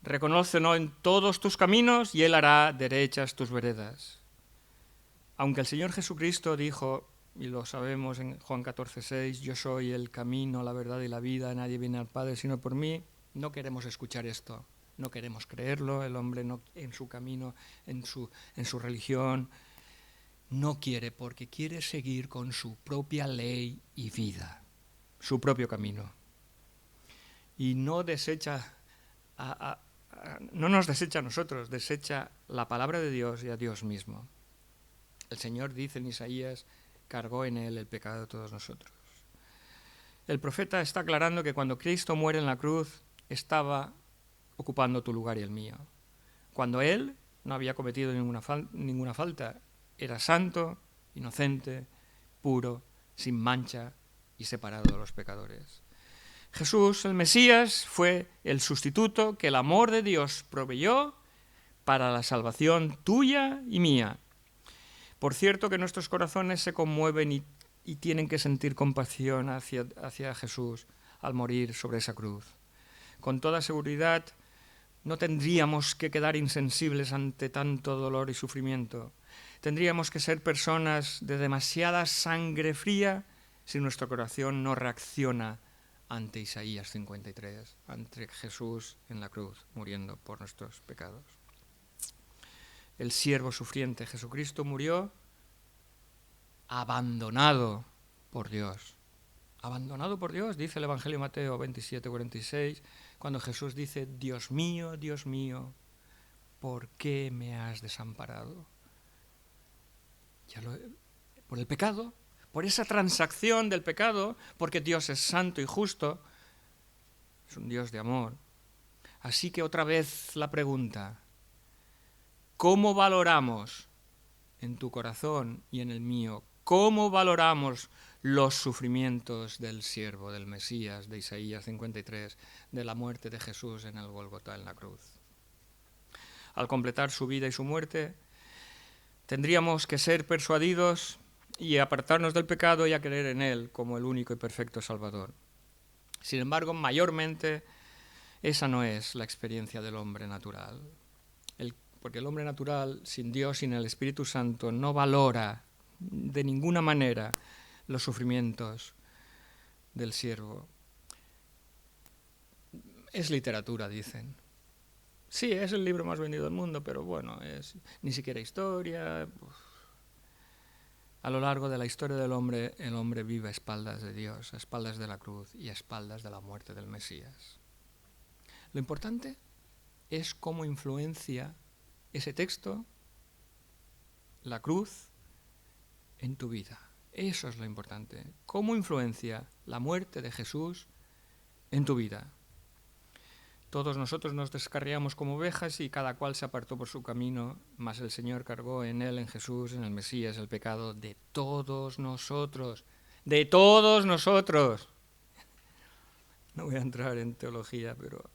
Reconócelo en todos tus caminos y Él hará derechas tus veredas. Aunque el Señor Jesucristo dijo, y lo sabemos en Juan 14:6, yo soy el camino, la verdad y la vida, nadie viene al Padre sino por mí, no queremos escuchar esto, no queremos creerlo, el hombre no, en su camino, en su religión, no quiere porque quiere seguir con su propia ley y vida, su propio camino. Y no desecha no nos desecha a nosotros, desecha la palabra de Dios y a Dios mismo. El Señor dice en Isaías, cargó en él el pecado de todos nosotros. El profeta está aclarando que cuando Cristo muere en la cruz, estaba ocupando tu lugar y el mío. Cuando Él no había cometido ninguna falta, era santo, inocente, puro, sin mancha y separado de los pecadores. Jesús, el Mesías, fue el sustituto que el amor de Dios proveyó para la salvación tuya y mía. Por cierto que nuestros corazones se conmueven y tienen que sentir compasión hacia Jesús al morir sobre esa cruz. Con toda seguridad no tendríamos que quedar insensibles ante tanto dolor y sufrimiento. Tendríamos que ser personas de demasiada sangre fría si nuestro corazón no reacciona ante Isaías 53, ante Jesús en la cruz, muriendo por nuestros pecados. El siervo sufriente Jesucristo murió abandonado por Dios. Abandonado por Dios, dice el Evangelio de Mateo 27:46, cuando Jesús dice, Dios mío, ¿por qué me has desamparado? Por el pecado, por esa transacción del pecado, porque Dios es santo y justo, es un Dios de amor. Así que otra vez la pregunta, ¿cómo valoramos en tu corazón y en el mío? ¿Cómo valoramos los sufrimientos del siervo, del Mesías, de Isaías 53, de la muerte de Jesús en el Gólgota, en la cruz. Al completar su vida y su muerte, tendríamos que ser persuadidos y apartarnos del pecado y a creer en Él como el único y perfecto Salvador. Sin embargo, mayormente, esa no es la experiencia del hombre natural. Porque el hombre natural, sin Dios, sin el Espíritu Santo, no valora de ninguna manera los sufrimientos del siervo. Es literatura, dicen. Sí, es el libro más vendido del mundo, pero bueno, es ni siquiera historia. A lo largo de la historia del hombre, el hombre vive a espaldas de Dios, a espaldas de la cruz y a espaldas de la muerte del Mesías. Lo importante es cómo influencia ese texto, la cruz, en tu vida. Eso es lo importante. ¿Cómo influencia la muerte de Jesús en tu vida? Todos nosotros nos descarriamos como ovejas y cada cual se apartó por su camino, mas el Señor cargó en Él, en Jesús, en el Mesías, el pecado de todos nosotros. ¡De todos nosotros! No voy a entrar en teología, pero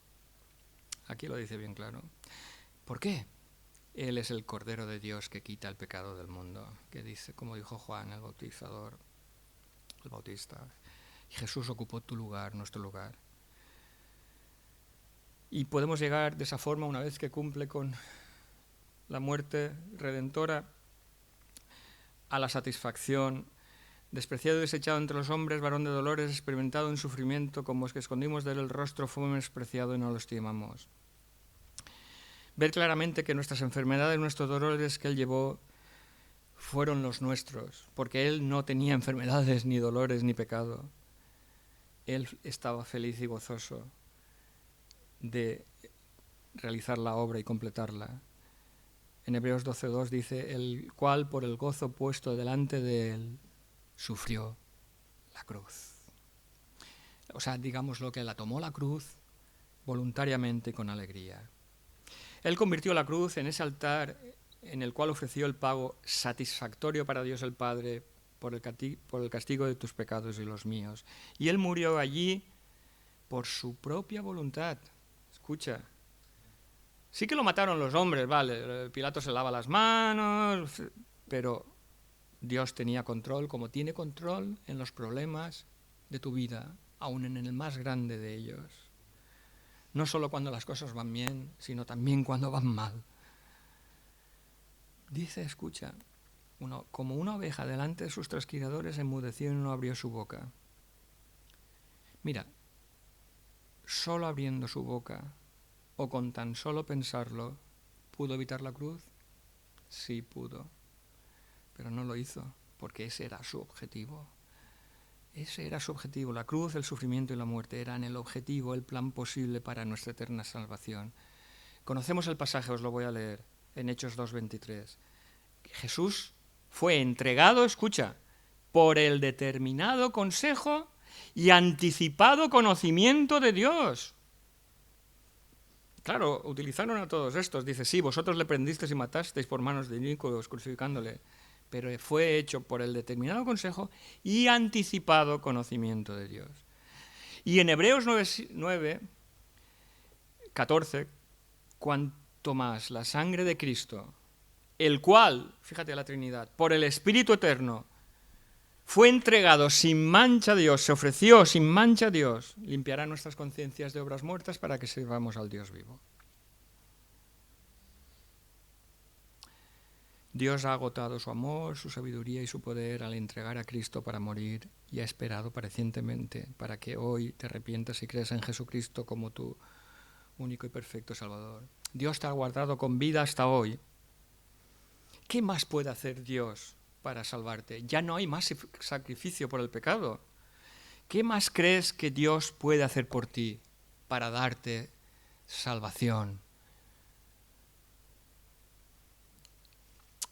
aquí lo dice bien claro. ¿Por qué? Él es el Cordero de Dios que quita el pecado del mundo, que dice, como dijo Juan, el bautizador, el bautista. Jesús ocupó tu lugar, nuestro lugar. Y podemos llegar de esa forma, una vez que cumple con la muerte redentora, a la satisfacción. Despreciado y desechado entre los hombres, varón de dolores, experimentado en sufrimiento, como es que escondimos de él el rostro, fue menospreciado y no lo estimamos. Ver claramente que nuestras enfermedades, nuestros dolores que él llevó, fueron los nuestros, porque él no tenía enfermedades, ni dolores, ni pecado. Él estaba feliz y gozoso de realizar la obra y completarla. En Hebreos 12:2 dice, el cual por el gozo puesto delante de él sufrió la cruz. O sea, digámoslo, que la tomó la cruz voluntariamente y con alegría. Él convirtió la cruz en ese altar en el cual ofreció el pago satisfactorio para Dios el Padre por el castigo de tus pecados y los míos. Y él murió allí por su propia voluntad. Escucha. Sí que lo mataron los hombres, vale, Pilato se lava las manos, pero Dios tenía control, como tiene control en los problemas de tu vida, aún en el más grande de ellos. No solo cuando las cosas van bien, sino también cuando van mal. Dice, escucha, como una oveja delante de sus trasquiladores enmudeció y no abrió su boca. Mira, solo abriendo su boca, o con tan solo pensarlo, ¿pudo evitar la cruz? Sí pudo, pero no lo hizo, porque ese era su objetivo. Ese era su objetivo, la cruz, el sufrimiento y la muerte eran el objetivo, el plan posible para nuestra eterna salvación. Conocemos el pasaje, os lo voy a leer, en Hechos 2:23. Jesús fue entregado, escucha, por el determinado consejo y anticipado conocimiento de Dios. Claro, utilizaron a todos estos. Dice, sí, vosotros le prendisteis y matasteis por manos de inicuos, crucificándole. Pero fue hecho por el determinado consejo y anticipado conocimiento de Dios. Y en Hebreos 9:14, cuanto más la sangre de Cristo, el cual, fíjate la Trinidad, por el Espíritu Eterno, fue entregado sin mancha a Dios, se ofreció sin mancha a Dios, limpiará nuestras conciencias de obras muertas para que sirvamos al Dios vivo. Dios ha agotado su amor, su sabiduría y su poder al entregar a Cristo para morir y ha esperado pacientemente para que hoy te arrepientas y creas en Jesucristo como tu único y perfecto Salvador. Dios te ha guardado con vida hasta hoy. ¿Qué más puede hacer Dios para salvarte? Ya no hay más sacrificio por el pecado. ¿Qué más crees que Dios puede hacer por ti para darte salvación?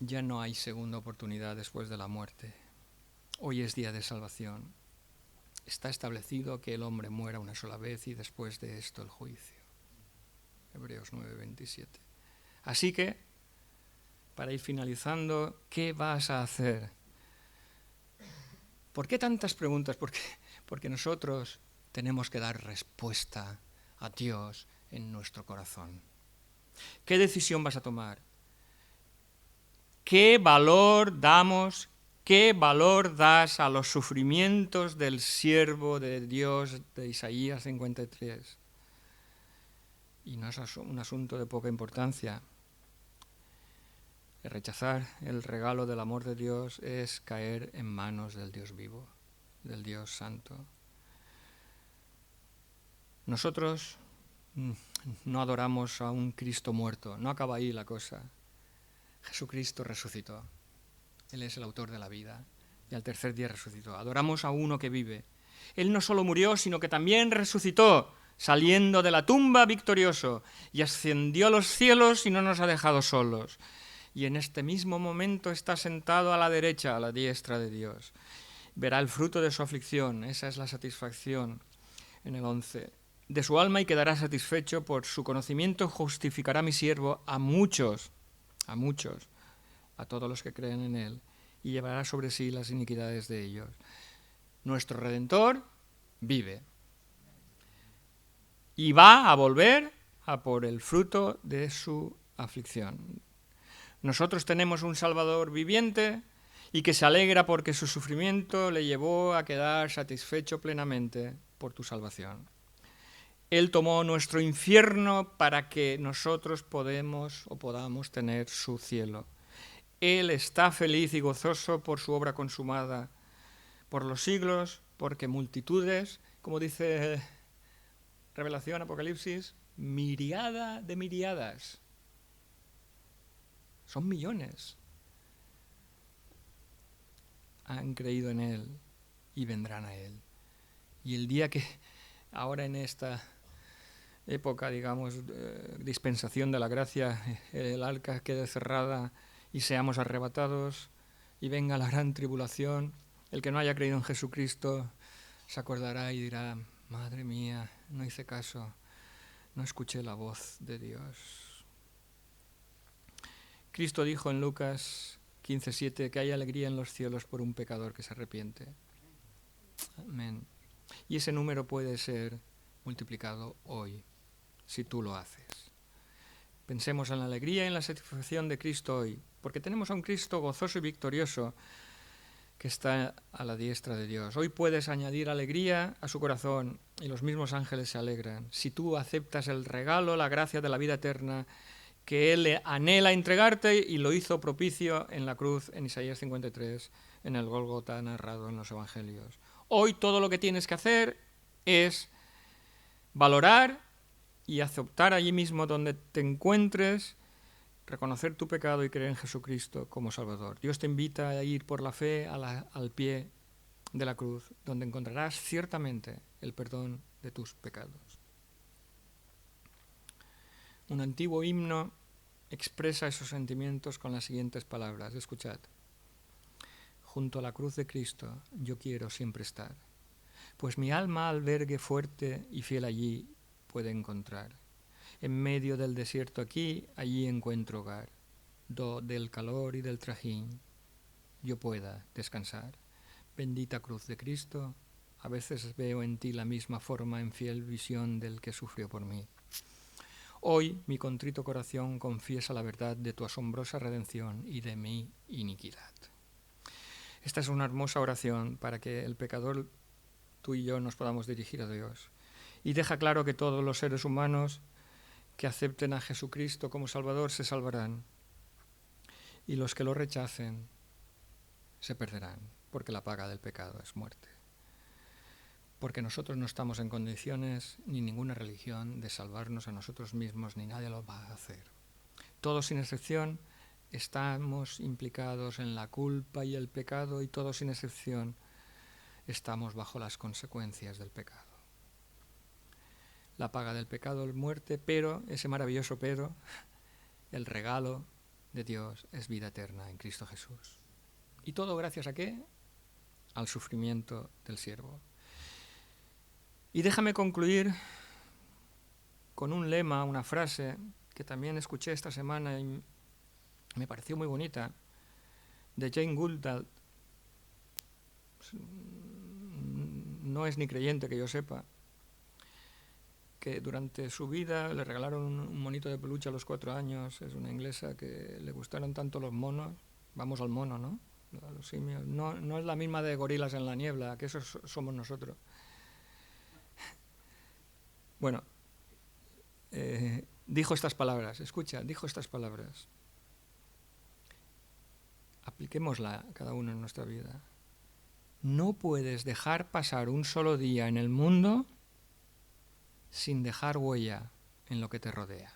Ya no hay segunda oportunidad después de la muerte. Hoy es día de salvación. Está establecido que el hombre muera una sola vez y después de esto el juicio. Hebreos 9:27. Así que, para ir finalizando, ¿qué vas a hacer? ¿Por qué tantas preguntas? Porque nosotros tenemos que dar respuesta a Dios en nuestro corazón. ¿Qué decisión vas a tomar? ¿Qué valor damos, qué valor das a los sufrimientos del siervo de Dios de Isaías 53? Y no es un asunto de poca importancia. Rechazar el regalo del amor de Dios es caer en manos del Dios vivo, del Dios santo. Nosotros no adoramos a un Cristo muerto, no acaba ahí la cosa. Jesucristo resucitó. Él es el autor de la vida y al tercer día resucitó. Adoramos a uno que vive. Él no solo murió, sino que también resucitó, saliendo de la tumba victorioso, y ascendió a los cielos y no nos ha dejado solos. Y en este mismo momento está sentado a la derecha, a la diestra de Dios. Verá el fruto de su aflicción, esa es la satisfacción en el 11. De su alma y quedará satisfecho, por su conocimiento justificará mi siervo a muchos, a todos los que creen en él, y llevará sobre sí las iniquidades de ellos. Nuestro Redentor vive y va a volver a por el fruto de su aflicción. Nosotros tenemos un Salvador viviente y que se alegra porque su sufrimiento le llevó a quedar satisfecho plenamente por tu salvación. Él tomó nuestro infierno para que nosotros podamos tener su cielo. Él está feliz y gozoso por su obra consumada por los siglos, porque multitudes, como dice Revelación, Apocalipsis, miriada de miriadas. Son millones. Han creído en Él y vendrán a Él. Y el día que, ahora en esta época, digamos, dispensación de la gracia, el arca quede cerrada y seamos arrebatados y venga la gran tribulación, el que no haya creído en Jesucristo se acordará y dirá: madre mía, no hice caso, no escuché la voz de Dios. Cristo dijo en Lucas 15:7 que hay alegría en los cielos por un pecador que se arrepiente. Amén. Y ese número puede ser multiplicado hoy, si tú lo haces. Pensemos en la alegría y en la satisfacción de Cristo hoy, porque tenemos a un Cristo gozoso y victorioso que está a la diestra de Dios. Hoy puedes añadir alegría a su corazón y los mismos ángeles se alegran. Si tú aceptas el regalo, la gracia de la vida eterna que Él anhela entregarte y lo hizo propicio en la cruz, en Isaías 53, en el Gólgota narrado en los Evangelios. Hoy todo lo que tienes que hacer es valorar y aceptar allí mismo donde te encuentres, reconocer tu pecado y creer en Jesucristo como Salvador. Dios te invita a ir por la fe al pie de la cruz, donde encontrarás ciertamente el perdón de tus pecados. Un antiguo himno expresa esos sentimientos con las siguientes palabras. Escuchad. Junto a la cruz de Cristo yo quiero siempre estar, pues mi alma albergue fuerte y fiel allí puede encontrar. En medio del desierto aquí, allí encuentro hogar, del calor y del trajín yo pueda descansar. Bendita cruz de Cristo, a veces veo en ti la misma forma en fiel visión del que sufrió por mí. Hoy mi contrito corazón confiesa la verdad de tu asombrosa redención y de mi iniquidad. Esta es una hermosa oración para que el pecador, tú y yo, nos podamos dirigir a Dios. Y deja claro que todos los seres humanos que acepten a Jesucristo como Salvador se salvarán. Y los que lo rechacen se perderán, porque la paga del pecado es muerte. Porque nosotros no estamos en condiciones, ni ninguna religión, de salvarnos a nosotros mismos, ni nadie lo va a hacer. Todos sin excepción estamos implicados en la culpa y el pecado, y todos sin excepción estamos bajo las consecuencias del pecado. La paga del pecado es muerte, pero, ese maravilloso pero, el regalo de Dios es vida eterna en Cristo Jesús. ¿Y todo gracias a qué? Al sufrimiento del siervo. Y déjame concluir con un lema, una frase que también escuché esta semana y me pareció muy bonita, de Jane Goodall, no es ni creyente que yo sepa, que durante su vida le regalaron un monito de peluche a los 4 años, es una inglesa que le gustaron tanto los monos, vamos al mono, ¿no? A los simios. No es la misma de Gorilas en la niebla, que esos somos nosotros. Bueno, dijo estas palabras, escucha, dijo estas palabras. Apliquémosla cada uno en nuestra vida. No puedes dejar pasar un solo día en el mundo sin dejar huella en lo que te rodea.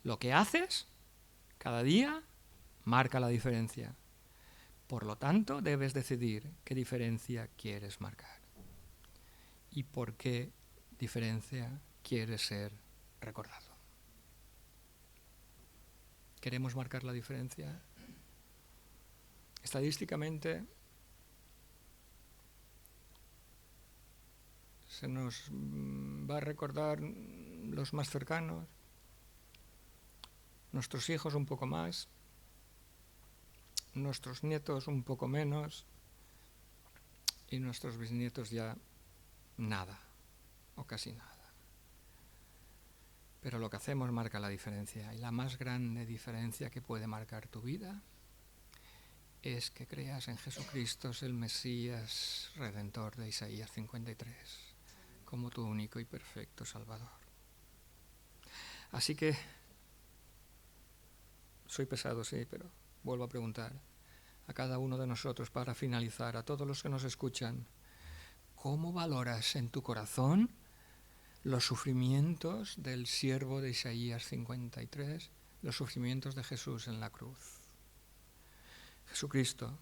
Lo que haces cada día marca la diferencia. Por lo tanto, debes decidir qué diferencia quieres marcar y por qué diferencia quieres ser recordado. ¿Queremos marcar la diferencia? Estadísticamente, se nos va a recordar los más cercanos, nuestros hijos un poco más, nuestros nietos un poco menos y nuestros bisnietos ya nada o casi nada. Pero lo que hacemos marca la diferencia, y la más grande diferencia que puede marcar tu vida es que creas en Jesucristo, el Mesías Redentor de Isaías 53, como tu único y perfecto Salvador. Así que, soy pesado, sí, pero vuelvo a preguntar a cada uno de nosotros para finalizar, a todos los que nos escuchan, ¿cómo valoras en tu corazón los sufrimientos del siervo de Isaías 53, los sufrimientos de Jesús en la cruz? Jesucristo,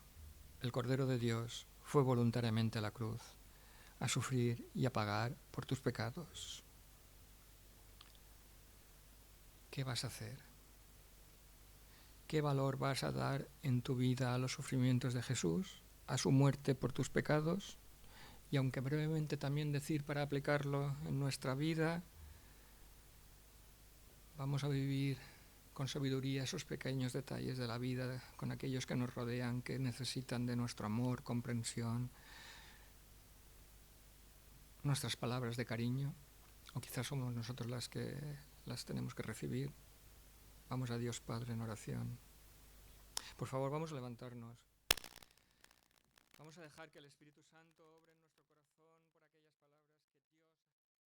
el Cordero de Dios, fue voluntariamente a la cruz a sufrir y a pagar por tus pecados. ¿Qué vas a hacer? ¿Qué valor vas a dar en tu vida a los sufrimientos de Jesús, a su muerte por tus pecados? Y aunque brevemente también decir para aplicarlo en nuestra vida, vamos a vivir con sabiduría esos pequeños detalles de la vida, con aquellos que nos rodean, que necesitan de nuestro amor, comprensión, nuestras palabras de cariño, o quizás somos nosotros las que las tenemos que recibir. Vamos a Dios Padre en oración. Por favor, vamos a levantarnos. Vamos a dejar que el Espíritu Santo obre en nuestro corazón.